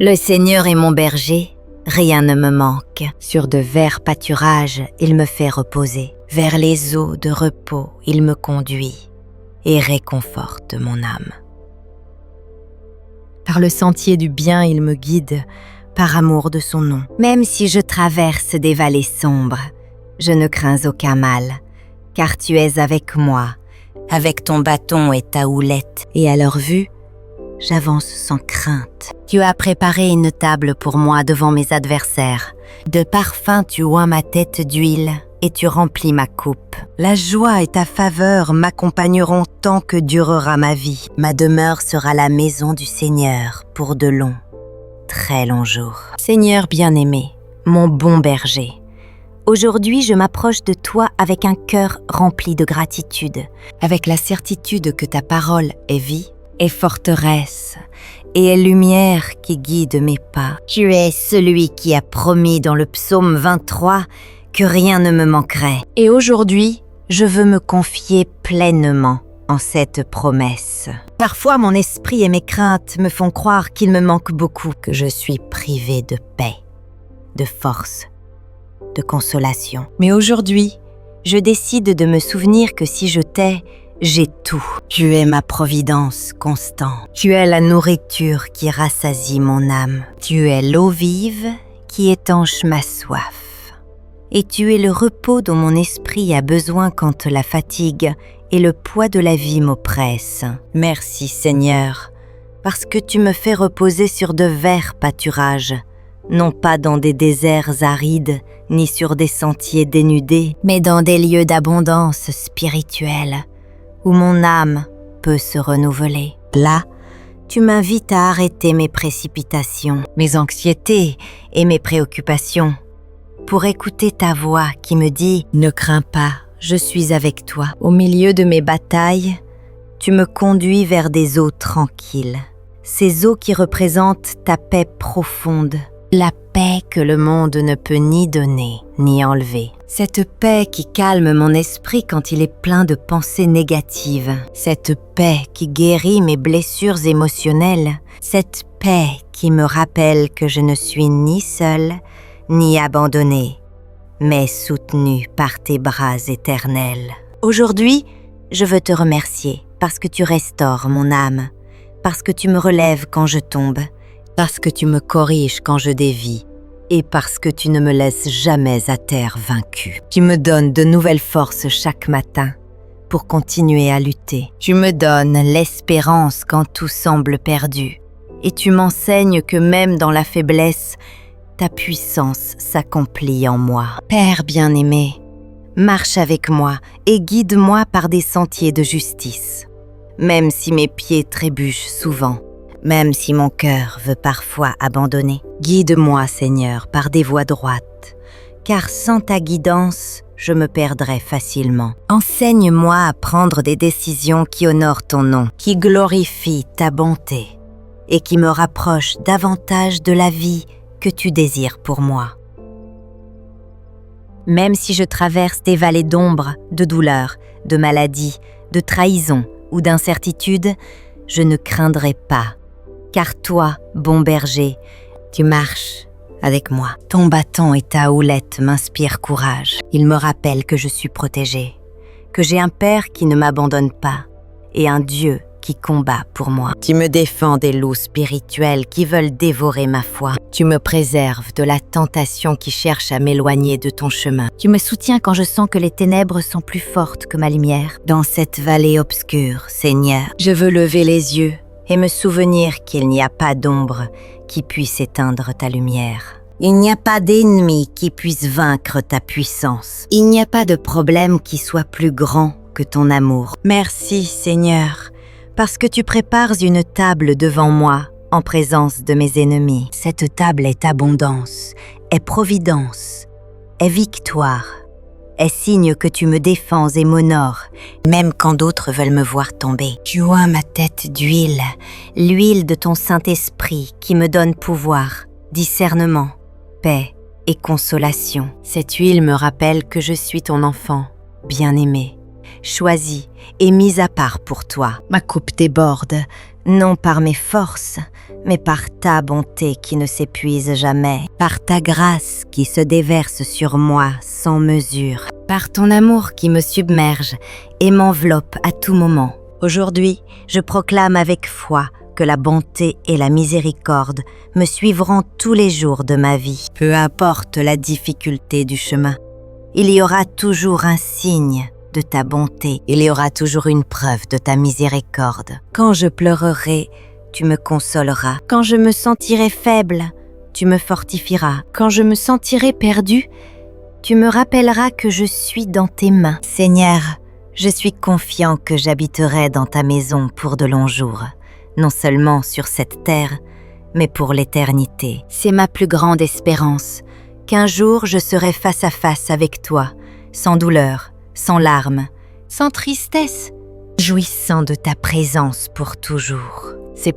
Le Seigneur est mon berger, rien ne me manque. Sur de verts pâturages, il me fait reposer. Vers les eaux de repos, il me conduit et réconforte mon âme. Par le sentier du bien, il me guide, par amour de son nom. Même si je traverse des vallées sombres, je ne crains aucun mal, car tu es avec moi, avec ton bâton et ta houlette. Et à leur vue, j'avance sans crainte. Tu as préparé une table pour moi devant mes adversaires. De parfum, tu oins ma tête d'huile et tu remplis ma coupe. La joie et ta faveur m'accompagneront tant que durera ma vie. Ma demeure sera la maison du Seigneur pour de longs, très longs jours. Seigneur bien-aimé, mon bon berger, aujourd'hui je m'approche de toi avec un cœur rempli de gratitude, avec la certitude que ta parole est vie et forteresse, et est lumière qui guide mes pas. Tu es celui qui a promis dans le psaume 23 que rien ne me manquerait. Et aujourd'hui, je veux me confier pleinement en cette promesse. Parfois, mon esprit et mes craintes me font croire qu'il me manque beaucoup, que je suis privée de paix, de force, de consolation. Mais aujourd'hui, je décide de me souvenir que si je t'ai, j'ai tout. Tu es ma providence constante. Tu es la nourriture qui rassasie mon âme. Tu es l'eau vive qui étanche ma soif. Et tu es le repos dont mon esprit a besoin quand la fatigue et le poids de la vie m'oppressent. Merci Seigneur, parce que tu me fais reposer sur de verts pâturages, non pas dans des déserts arides, ni sur des sentiers dénudés, mais dans des lieux d'abondance spirituelle, où mon âme peut se renouveler. Là, tu m'invites à arrêter mes précipitations, mes anxiétés et mes préoccupations, pour écouter ta voix qui me dit « Ne crains pas, je suis avec toi ». Au milieu de mes batailles, tu me conduis vers des eaux tranquilles, ces eaux qui représentent ta paix profonde, la paix que le monde ne peut ni donner ni enlever. Cette paix qui calme mon esprit quand il est plein de pensées négatives. Cette paix qui guérit mes blessures émotionnelles. Cette paix qui me rappelle que je ne suis ni seule, ni abandonnée, mais soutenue par tes bras éternels. Aujourd'hui, je veux te remercier parce que tu restaures mon âme, parce que tu me relèves quand je tombe, parce que tu me corriges quand je dévie, et parce que tu ne me laisses jamais à terre vaincue. Tu me donnes de nouvelles forces chaque matin pour continuer à lutter. Tu me donnes l'espérance quand tout semble perdu. Et tu m'enseignes que même dans la faiblesse, ta puissance s'accomplit en moi. Père bien-aimé, marche avec moi et guide-moi par des sentiers de justice. Même si mes pieds trébuchent souvent, même si mon cœur veut parfois abandonner. Guide-moi, Seigneur, par des voies droites, car sans ta guidance, je me perdrais facilement. Enseigne-moi à prendre des décisions qui honorent ton nom, qui glorifient ta bonté et qui me rapprochent davantage de la vie que tu désires pour moi. Même si je traverse des vallées d'ombre, de douleur, de maladie, de trahison ou d'incertitude, je ne craindrai pas. Car toi, bon berger, tu marches avec moi. Ton bâton et ta houlette m'inspirent courage. Ils me rappellent que je suis protégée, que j'ai un Père qui ne m'abandonne pas et un Dieu qui combat pour moi. Tu me défends des loups spirituels qui veulent dévorer ma foi. Tu me préserves de la tentation qui cherche à m'éloigner de ton chemin. Tu me soutiens quand je sens que les ténèbres sont plus fortes que ma lumière. Dans cette vallée obscure, Seigneur, je veux lever les yeux et me souvenir qu'il n'y a pas d'ombre qui puisse éteindre ta lumière. Il n'y a pas d'ennemi qui puisse vaincre ta puissance. Il n'y a pas de problème qui soit plus grand que ton amour. Merci, Seigneur, parce que tu prépares une table devant moi en présence de mes ennemis. Cette table est abondance, est providence, est victoire, est signe que tu me défends et m'honores, même quand d'autres veulent me voir tomber. Tu oins ma tête d'huile, l'huile de ton Saint-Esprit qui me donne pouvoir, discernement, paix et consolation. Cette huile me rappelle que je suis ton enfant, bien-aimé, choisi et mise à part pour toi. Ma coupe déborde, non par mes forces, mais par ta bonté qui ne s'épuise jamais, par ta grâce qui se déverse sur moi sans mesure, par ton amour qui me submerge et m'enveloppe à tout moment. Aujourd'hui, je proclame avec foi que la bonté et la miséricorde me suivront tous les jours de ma vie. Peu importe la difficulté du chemin, il y aura toujours un signe de ta bonté, il y aura toujours une preuve de ta miséricorde. Quand je pleurerai, tu me consoleras. Quand je me sentirai faible, tu me fortifieras. Quand je me sentirai perdu, tu me rappelleras que je suis dans tes mains. Seigneur, je suis confiant que j'habiterai dans ta maison pour de longs jours, non seulement sur cette terre, mais pour l'éternité. C'est ma plus grande espérance, qu'un jour je serai face à face avec toi, sans douleur, sans larmes, sans tristesse, jouissant de ta présence pour toujours. C'est